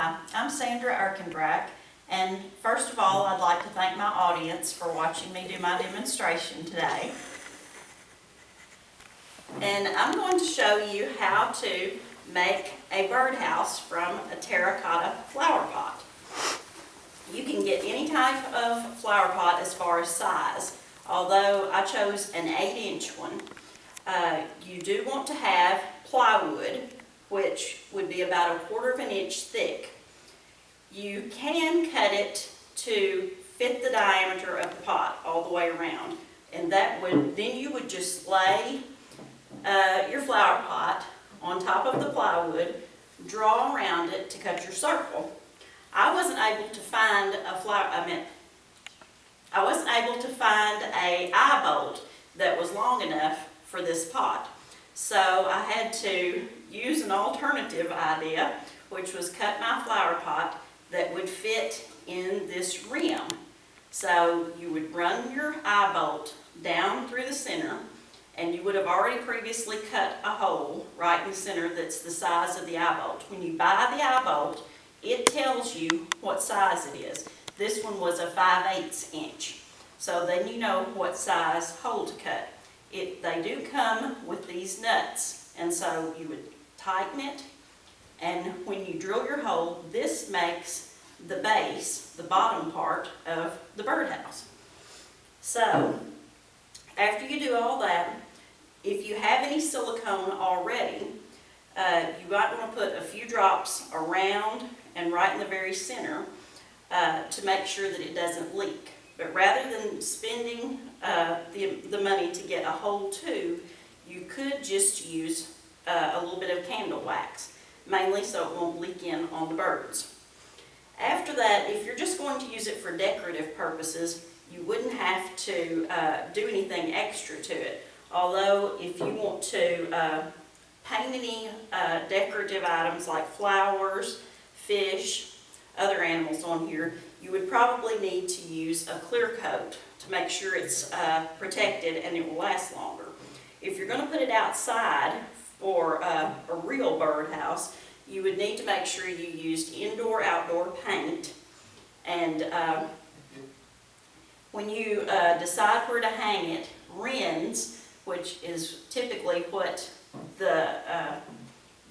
Hi, I'm Sandra Erkendrack, and first of all, I'd like to thank my audience for watching me do my demonstration today. And I'm going to show you how to make a birdhouse from a terracotta flower pot. You can get any type of flower pot as far as size, although I chose an 8-inch one. You do want to have plywood, which would be about 1/4 inch thick. You can cut it to fit the diameter of the pot all the way around, and then you would just lay your flower pot on top of the plywood, draw around it to cut your circle. I wasn't able to find a eye bolt that was long enough for this pot. So I had to use an alternative idea, which was cut my flower pot that would fit in this rim. So you would run your eye bolt down through the center, and you would have already previously cut a hole right in the center that's the size of the eye bolt. When you buy the eye bolt, it tells you what size it is. This one was a 5/8 inch. So then you know what size hole to cut. They do come with these nuts, and so you would tighten it, and when you drill your hole, this makes the base, the bottom part of the birdhouse. So after you do all that, if you have any silicone already, you might want to put a few drops around and right in the very center to make sure that it doesn't leak. But rather than spending the money to get a whole tube, you could just use a little bit of candle wax, mainly so it won't leak in on the birds. After that, if you're just going to use it for decorative purposes, you wouldn't have to do anything extra to it. Although if you want to paint any decorative items like flowers, fish, other animals on here, you would probably need to use a clear coat to make sure it's protected and it will last longer. If you're going to put it outside for a real birdhouse, you would need to make sure you used indoor-outdoor paint. And when you decide where to hang it, wrens, which is typically what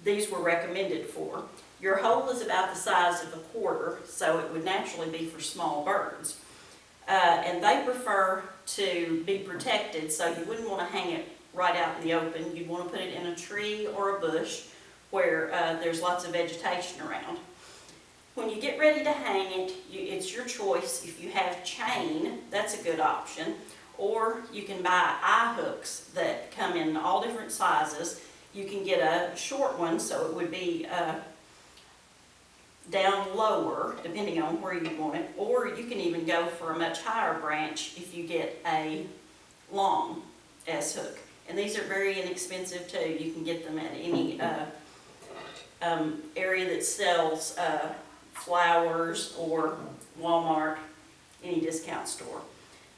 these were recommended for. Your hole is about the size of 1/4, so it would naturally be for small birds. And they prefer to be protected, so you wouldn't want to hang it right out in the open. You'd want to put it in a tree or a bush where there's lots of vegetation around. When you get ready to hang it, it's your choice. If you have chain, that's a good option. Or you can buy eye hooks that come in all different sizes. You can get a short one, so it would be down lower, depending on where you want it. Or you can even go for a much higher branch if you get a long S-hook. And these are very inexpensive too. You can get them at any area that sells flowers or Walmart, any discount store.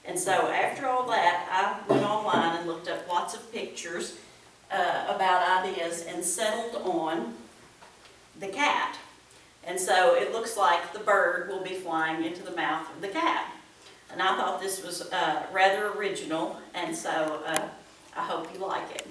And so after all that, I went online and looked up lots of pictures about ideas and settled on the cat. And so it looks like the bird will be flying into the mouth of the cat. And I thought this was rather original, and so I hope you like it.